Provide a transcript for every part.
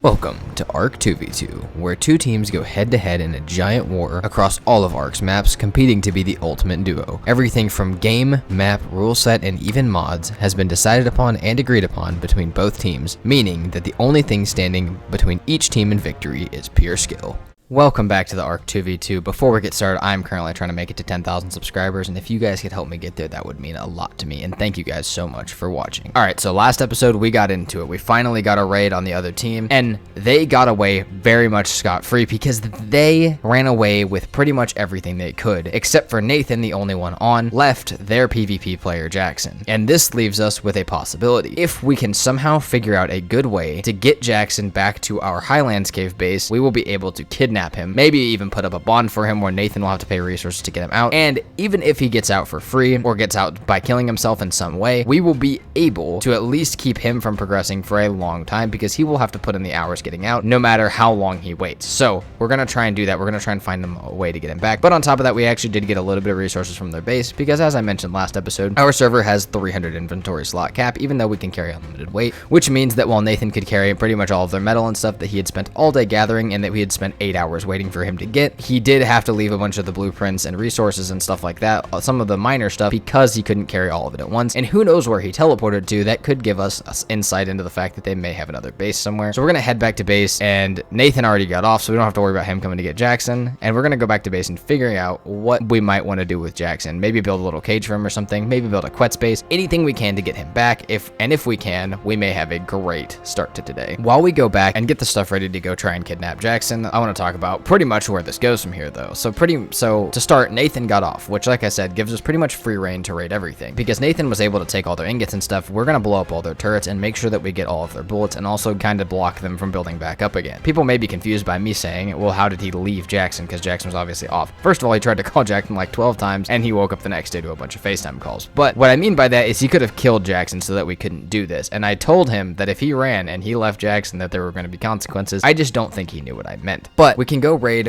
Welcome to Ark 2v2, where two teams go head-to-head in a giant war across all of Ark's maps, competing to be the ultimate duo. Everything from game, map, rule set, and even mods has been decided upon and agreed upon between both teams, meaning that the only thing standing between each team and victory is pure skill. Welcome back to the Ark 2v2. Before we get started, I'm currently trying to make it to 10,000 subscribers, and if you guys could help me get there, that would mean a lot to me, and thank you guys so much for watching. Alright, so last episode, we got into it. We finally got a raid on the other team, and they got away very much scot-free because they ran away with pretty much everything they could, except for Nathan, the only one on, left their PvP player, Jackson. And this leaves us with a possibility. If we can somehow figure out a good way to get Jackson back to our Highlands Cave base, we will be able to kidnap him, maybe even put up a bond for him where Nathan will have to pay resources to get him out, and even if he gets out for free or gets out by killing himself in some way, we will be able to at least keep him from progressing for a long time because he will have to put in the hours getting out no matter how long he waits. So we're gonna try and do that. We're gonna try and find him a way to get him back, but on top of that, we actually did get a little bit of resources from their base because, as I mentioned last episode, our server has 300 inventory slot cap, even though we can carry unlimited weight, which means that while Nathan could carry pretty much all of their metal and stuff that he had spent all day gathering and that we had spent 8 hours waiting for him to get, he did have to leave a bunch of the blueprints and resources and stuff like that, some of the minor stuff, because he couldn't carry all of it at once, and who knows where he teleported to. That could give us insight into the fact that they may have another base somewhere. So we're gonna head back to base, and Nathan already got off, so we don't have to worry about him coming to get Jackson, and we're gonna go back to base and figuring out what we might want to do with Jackson. Maybe build a little cage for him or something, maybe build a quet space, anything we can to get him back. If we can, we may have a great start to today. While we go back and get the stuff ready to go try and kidnap Jackson, I want to talk about pretty much where this goes from here, though. So to start, Nathan got off, which, like I said, gives us pretty much free reign to raid everything. Because Nathan was able to take all their ingots and stuff, we're gonna blow up all their turrets and make sure that we get all of their bullets and also kind of block them from building back up again. People may be confused by me saying, well, how did he leave Jackson? Because Jackson was obviously off. First of all, he tried to call Jackson like 12 times, and he woke up the next day to a bunch of FaceTime calls. But what I mean by that is he could have killed Jackson so that we couldn't do this. And I told him that if he ran and he left Jackson, that there were going to be consequences. I just don't think he knew what I meant. But we can go raid.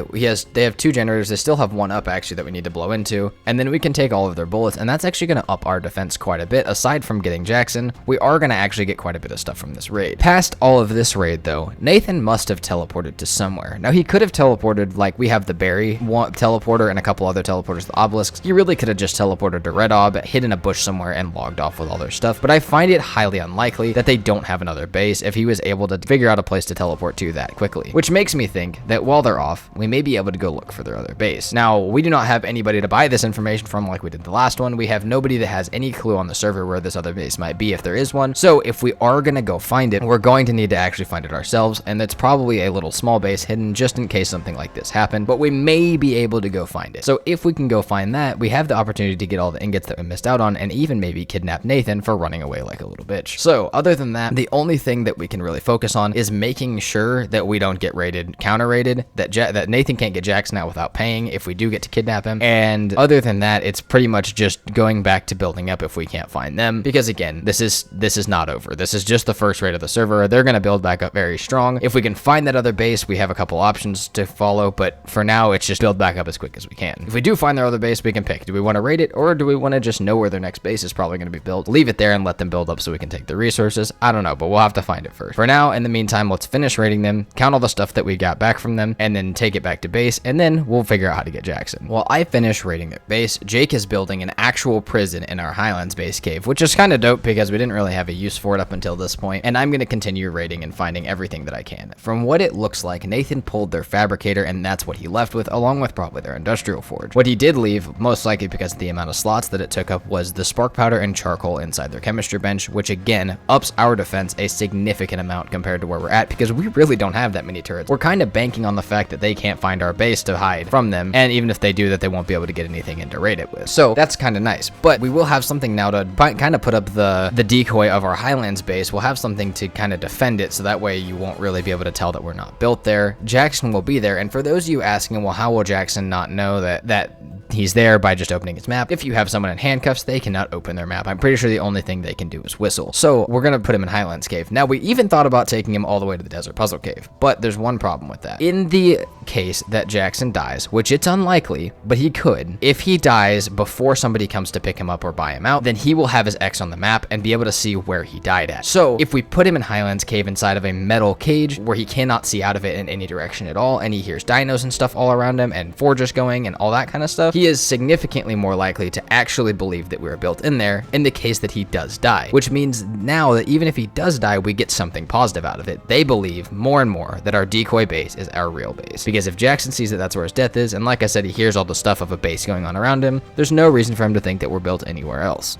They have 2 generators. They still have 1 up, actually, that we need to blow into, and then we can take all of their bullets, and that's actually going to up our defense quite a bit. Aside from getting Jackson, we are going to actually get quite a bit of stuff from this raid. Past all of this raid, though, Nathan must have teleported to somewhere. Now, he could have teleported, like, we have the Berry teleporter and a couple other teleporters, the obelisks. He really could have just teleported to Red Ob, hid in a bush somewhere, and logged off with all their stuff, but I find it highly unlikely that they don't have another base if he was able to figure out a place to teleport to that quickly, which makes me think that while they're off, we may be able to go look for their other base. Now, we do not have anybody to buy this information from like we did the last one. We have nobody that has any clue on the server where this other base might be if there is one. So if we are going to go find it, we're going to need to actually find it ourselves, and it's probably a little small base hidden just in case something like this happened, but we may be able to go find it. So if we can go find that, we have the opportunity to get all the ingots that we missed out on and even maybe kidnap Nathan for running away like a little bitch. So other than that, the only thing that we can really focus on is making sure that we don't get raided, counter-raided, that Nathan can't get Jackson out without paying if we do get to kidnap him. And other than that, it's pretty much just going back to building up if we can't find them, because again, this is not over. This is just the first raid of the server. They're going to build back up very strong. If we can find that other base, we have a couple options to follow, but for now, it's just build back up as quick as we can. If we do find their other base, we can pick. Do we want to raid it, or do we want to just know where their next base is probably going to be built, leave it there and let them build up so we can take the resources? I don't know, but we'll have to find it first. For now, in the meantime, let's finish raiding them, count all the stuff that we got back from them, and then take it back to base, and then we'll figure out how to get Jackson. While I finish raiding their base, Jake is building an actual prison in our Highlands base cave, which is kind of dope because we didn't really have a use for it up until this point, and I'm going to continue raiding and finding everything that I can. From what it looks like, Nathan pulled their fabricator, and that's what he left with, along with probably their industrial forge. What he did leave, most likely because of the amount of slots that it took up, was the spark powder and charcoal inside their chemistry bench, which again ups our defense a significant amount compared to where we're at, because we really don't have that many turrets. We're kind of banking on the fact that they can't find our base to hide from them, and even if they do, that they won't be able to get anything in to raid it with. So that's kind of nice, but we will have something now to kind of put up the decoy of our Highlands base. We'll have something to kind of defend it, so that way you won't really be able to tell that we're not built there. Jackson will be there, and for those of you asking, well, how will Jackson not know that he's there by just opening his map. If you have someone in handcuffs, they cannot open their map. I'm pretty sure the only thing they can do is whistle. So we're gonna put him in Highlands Cave. Now, we even thought about taking him all the way to the Desert Puzzle Cave, but there's one problem with that. In the case that Jackson dies, which it's unlikely, but he could, if he dies before somebody comes to pick him up or buy him out, then he will have his X on the map and be able to see where he died at. So if we put him in Highlands Cave inside of a metal cage where he cannot see out of it in any direction at all, and he hears dinos and stuff all around him and forges going and all that kind of stuff, he is significantly more likely to actually believe that we were built in there in the case that he does die, which means now that even if he does die, we get something positive out of it. They believe more and more that our decoy base is our real base, because if Jackson sees that that's where his death is, and like I said, he hears all the stuff of a base going on around him, there's no reason for him to think that we're built anywhere else.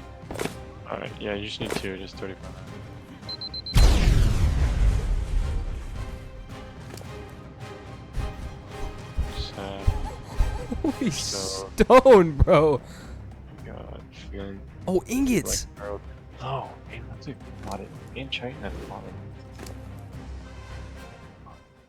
Alright, yeah, you just need two, just 35. Holy stone, bro. God, feeling Oh, ingots. like, oh, man, that's a lot of enchant and a lot of.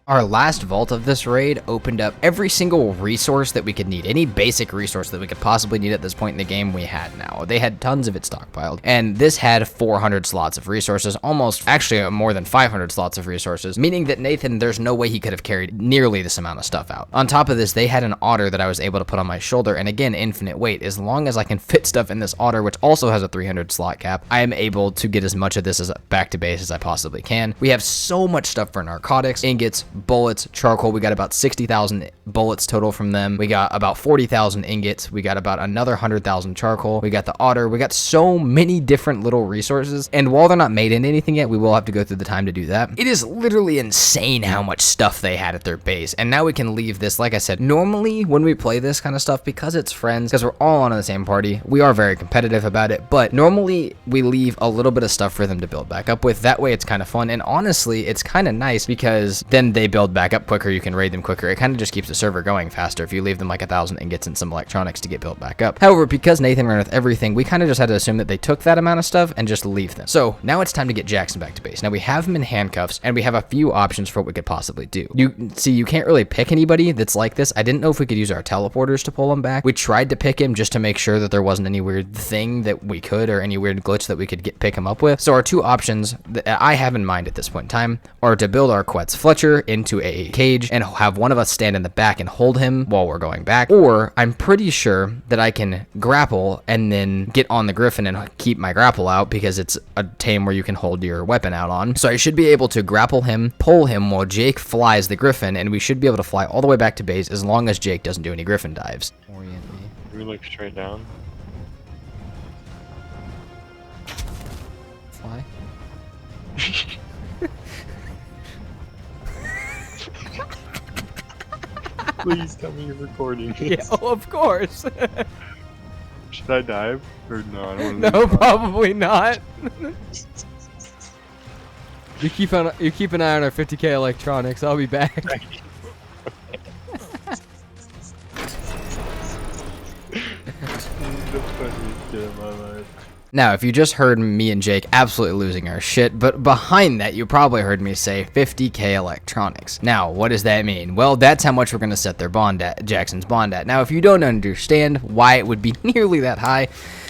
Our last vault of this raid opened up every single resource that we could need. Any basic resource that we could possibly need at this point in the game, we had now. They had tons of it stockpiled. And this had 400 slots of resources, almost, actually more than 500 slots of resources, meaning that Nathan, there's no way he could have carried nearly this amount of stuff out. On top of this, they had an otter that I was able to put on my shoulder, and again, infinite weight. As long as I can fit stuff in this otter, which also has a 300 slot cap, I am able to get as much of this as back to base as I possibly can. We have so much stuff for narcotics, ingots, bullets, charcoal. We got about 60,000 bullets total from them. We got about 40,000 ingots. We got about another 100,000 charcoal. We got the otter. We got so many different little resources. And while they're not made into anything yet, we will have to go through the time to do that. It is literally insane how much stuff they had at their base. And now we can leave this. Like I said, normally when we play this kind of stuff, because it's friends, because we're all on the same party, we are very competitive about it. But normally we leave a little bit of stuff for them to build back up with. That way it's kind of fun. And honestly, it's kind of nice because then they build back up quicker, you can raid them quicker. It kind of just keeps the server going faster if you leave them like 1,000 ingots and some electronics to get built back up. However, because Nathan ran with everything, we kind of just had to assume that they took that amount of stuff and just leave them. So now it's time to get Jackson back to base. Now we have him in handcuffs and we have a few options for what we could possibly do. You see, you can't really pick anybody that's like this. I didn't know if we could use our teleporters to pull him back. We tried to pick him just to make sure that there wasn't any weird thing that we could, or any weird glitch that we could pick him up with. So our two options that I have in mind at this point in time are to build our Quetz Fletcher into a cage and have one of us stand in the back and hold him while we're going back, or I'm pretty sure that I can grapple and then get on the griffin and keep my grapple out, because it's a tame where you can hold your weapon out on. So I should be able to grapple him, pull him while Jake flies the griffin, and we should be able to fly all the way back to base as long as Jake doesn't do any griffin dives. Orient me. Can we look straight down? Fly. Please tell me you're recording Yeah, this. oh, of course. Should I dive? Or no, I don't want to. No, probably not. You keep an eye on our 50k electronics. I'll be back. The funniest shit of my life. Now, if you just heard me and Jake absolutely losing our shit, but behind that, you probably heard me say 50k electronics. Now, what does that mean? Well, that's how much we're going to set their bond at, Jackson's bond at. Now, if you don't understand why it would be nearly that high,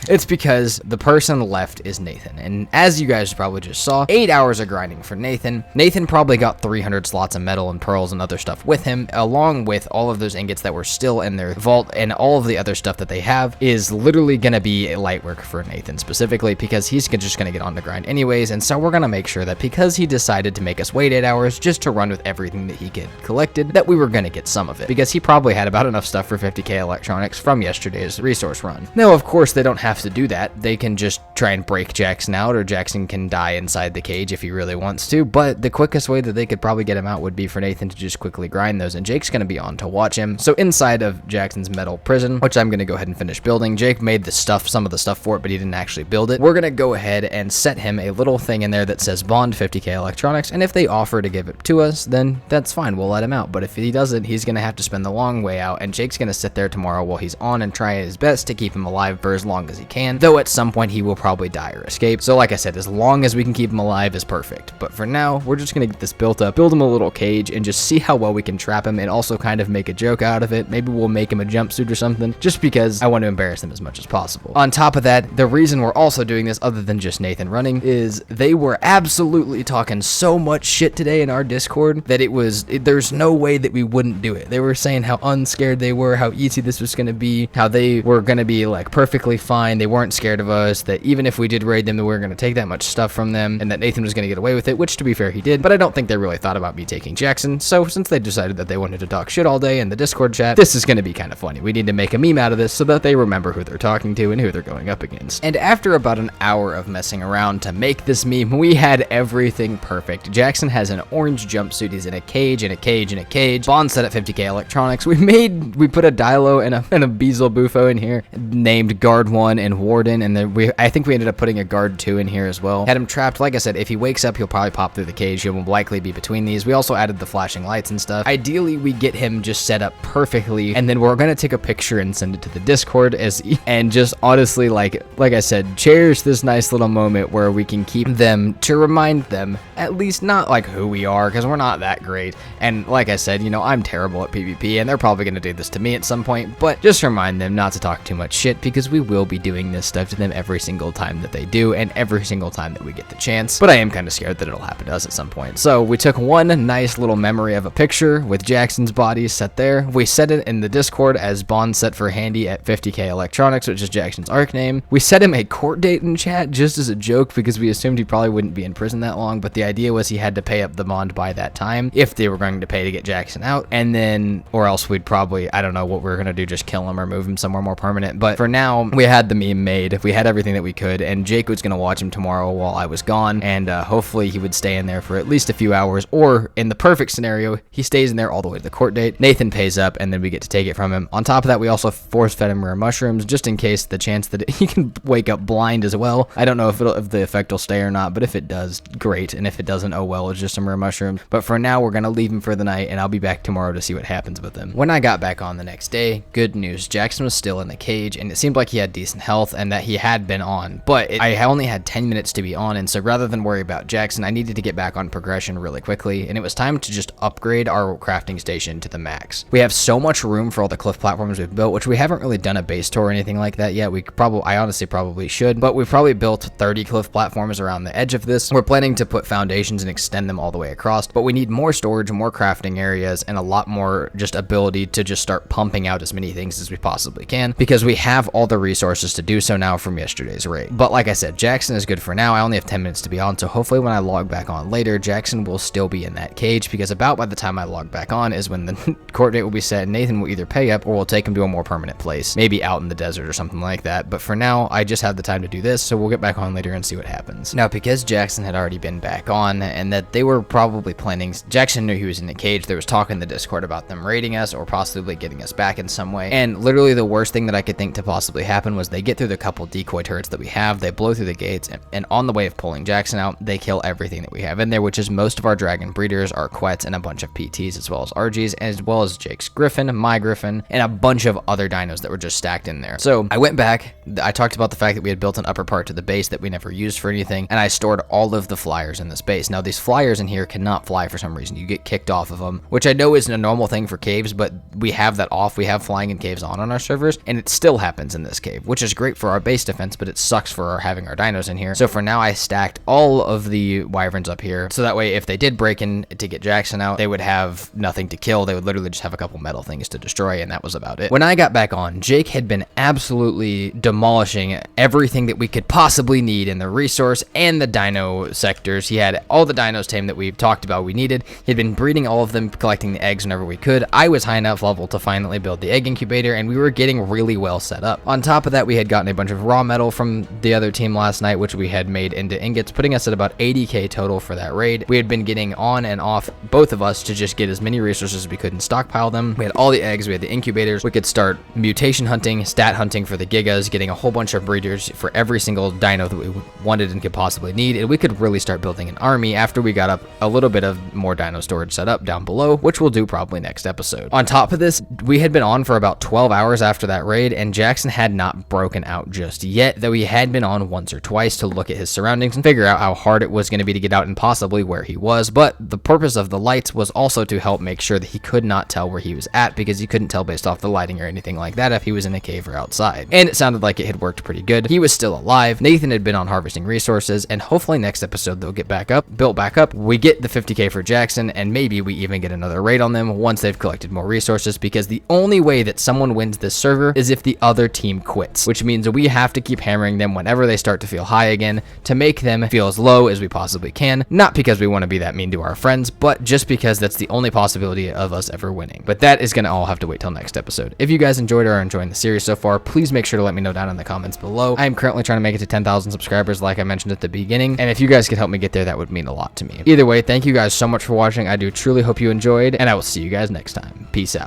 it's because the person left is Nathan. And as you guys probably just saw, 8 hours of grinding for Nathan. Nathan probably got 300 slots of metal and pearls and other stuff with him, along with all of those ingots that were still in their vault, and all of the other stuff that they have is literally going to be light work for Nathan specifically, because he's just going to get on the grind anyways. And so we're going to make sure that because he decided to make us wait 8 hours just to run with everything that he collected, that we were going to get some of it, because he probably had about enough stuff for 50k electronics from yesterday's resource run. Now, of course, they don't have to do that. They can just try and break Jackson out, or Jackson can die inside the cage if he really wants to, but the quickest way that they could probably get him out would be for Nathan to just quickly grind those, and Jake's going to be on to watch him. So inside of Jackson's metal prison, which I'm going to go ahead and finish building, Jake made the stuff, some of the stuff for it, but he didn't actually actually build it, we're gonna go ahead and set him a little thing in there that says bond 50k electronics, and if they offer to give it to us, then that's fine, we'll let him out. But if he doesn't, he's gonna have to spend the long way out, and Jake's gonna sit there tomorrow while he's on and try his best to keep him alive for as long as he can, though at some point he will probably die or escape. So like I said, as long as we can keep him alive is perfect. But for now, we're just gonna get this built up, build him a little cage, and just see how well we can trap him, and also kind of make a joke out of it. Maybe we'll make him a jumpsuit or something, just because I want to embarrass him as much as possible. On top of that, the reason we're also doing this, other than just Nathan running, is they were absolutely talking so much shit today in our Discord that there's no way that we wouldn't do it. They were saying how unscared they were, how easy this was going to be, how they were going to be like perfectly fine, they weren't scared of us, that even if we did raid them, that we weren't going to take that much stuff from them, and that Nathan was going to get away with it, which to be fair he did, but I don't think they really thought about me taking Jackson. So since they decided that they wanted to talk shit all day in the Discord chat, this is going to be kind of funny. We need to make a meme out of this so that they remember who they're talking to and who they're going up against. And after about an hour of messing around to make this meme, we had everything perfect. Jackson has an orange jumpsuit, he's in a cage, bond set at 50k electronics. We put a Dilo and a Beezle Bufo in here, named Guard 1 and Warden, and then I think we ended up putting a Guard 2 in here as well. Had him trapped. Like I said, if he wakes up, he'll probably pop through the cage. He will likely be between these. We also added the flashing lights and stuff. Ideally, we get him just set up perfectly, and then we're gonna take a picture and send it to the Discord and just honestly, like I said, cherish this nice little moment where we can keep them to remind them at least not like who we are, because we're not that great. And like I said, you know, I'm terrible at PvP, and they're probably gonna do this to me at some point, but just remind them not to talk too much shit, because we will be doing this stuff to them every single time that they do, and every single time that we get the chance. But I am kind of scared that it'll happen to us at some point. So we took one nice little memory of a picture with Jackson's body set there. We set it in the Discord as bond set for handy at 50k electronics, which is Jackson's Ark name. We set him a court date in chat just as a joke, because we assumed he probably wouldn't be in prison that long, but the idea was he had to pay up the bond by that time if they were going to pay to get Jackson out, and then, or else we'd probably, I don't know what we were gonna do, just kill him or move him somewhere more permanent. But for now, we had the meme made, we had everything that we could, and Jake was gonna watch him tomorrow while I was gone, and hopefully he would stay in there for at least a few hours, or in the perfect scenario, he stays in there all the way to the court date. Nathan pays up, and then we get to take it from him. On top of that, we also force-fed him rare mushrooms, just in case the chance that he can wake up blind as well. I don't know if the effect will stay or not, but if it does, great, and if it doesn't, oh well, it's just some rare mushrooms. But for now, we're gonna leave him for the night, and I'll be back tomorrow to see what happens with him. When I got back on the next day, good news, Jackson was still in the cage, and it seemed like he had decent health and that he had been on, but I only had 10 minutes to be on, and so rather than worry about Jackson, I needed to get back on progression really quickly, and it was time to just upgrade our crafting station to the max. We have so much room for all the cliff platforms we've built, which we haven't really done a base tour or anything like that yet. I honestly probably should, but we've probably built 30 cliff platforms around the edge of this. We're planning to put foundations and extend them all the way across, but we need more storage, more crafting areas, and a lot more just ability to just start pumping out as many things as we possibly can, because we have all the resources to do so now from yesterday's raid. But like I said, Jackson is good for now. I only have 10 minutes to be on, so hopefully when I log back on later, Jackson will still be in that cage, because about by the time I log back on is when the court date will be set, and Nathan will either pay up or we'll take him to a more permanent place, maybe out in the desert or something like that. But for now, I just have the time to do this, so we'll get back on later and see what happens. Now, because Jackson had already been back on, and that they were probably planning, Jackson knew he was in the cage, there was talk in the Discord about them raiding us or possibly getting us back in some way, and literally the worst thing that I could think to possibly happen was they get through the couple decoy turrets that we have, they blow through the gates, and on the way of pulling Jackson out, they kill everything that we have in there, which is most of our dragon breeders, our quets, and a bunch of PTs, as well as RGs, as well as Jake's Griffin, my Griffin, and a bunch of other dinos that were just stacked in there. So I went back, I talked about the fact that we had built an upper part to the base that we never used for anything, and I stored all of the flyers in this base. Now these flyers in here cannot fly for some reason. You get kicked off of them, which I know isn't a normal thing for caves, but we have that off. We have flying in caves on our servers, and it still happens in this cave, which is great for our base defense, but it sucks for having our dinos in here. So for now, I stacked all of the wyverns up here, so that way if they did break in to get Jackson out, they would have nothing to kill. They would literally just have a couple metal things to destroy, and that was about it. When I got back on, Jake had been absolutely demolishing everything that we could possibly need in the resource and the dino sectors. He had all the dinos tamed that we've talked about we needed. He'd been breeding all of them, collecting the eggs whenever we could. I was high enough level to finally build the egg incubator, and we were getting really well set up. On top of that, we had gotten a bunch of raw metal from the other team last night, which we had made into ingots, putting us at about 80k total for that raid. We had been getting on and off, both of us, to just get as many resources as we could and stockpile them. We had all the eggs, we had the incubators, we could start mutation hunting, stat hunting for the gigas, getting a whole bunch of breeders, resources for every single dino that we wanted and could possibly need, and we could really start building an army after we got up a little bit of more dino storage set up down below, which we'll do probably next episode. On top of this, we had been on for about 12 hours after that raid, and Jackson had not broken out just yet, though he had been on once or twice to look at his surroundings and figure out how hard it was going to be to get out and possibly where he was. But the purpose of the lights was also to help make sure that he could not tell where he was at, because you couldn't tell based off the lighting or anything like that if he was in a cave or outside. And it sounded like it had worked pretty good. He was still alive. Nathan had been on harvesting resources, and hopefully next episode they'll get back up, built back up. We get the 50k for Jackson, and maybe we even get another raid on them once they've collected more resources, because the only way that someone wins this server is if the other team quits, which means we have to keep hammering them whenever they start to feel high again to make them feel as low as we possibly can, not because we want to be that mean to our friends, but just because that's the only possibility of us ever winning. But that is going to all have to wait till next episode. If you guys enjoyed or are enjoying the series so far, please make sure to let me know down in the comments below. I am currently trying to make it to 10,000 subscribers like I mentioned at the beginning, and if you guys could help me get there, that would mean a lot to me. Either way, thank you guys so much for watching. I do truly hope you enjoyed, and I will see you guys next time. Peace out.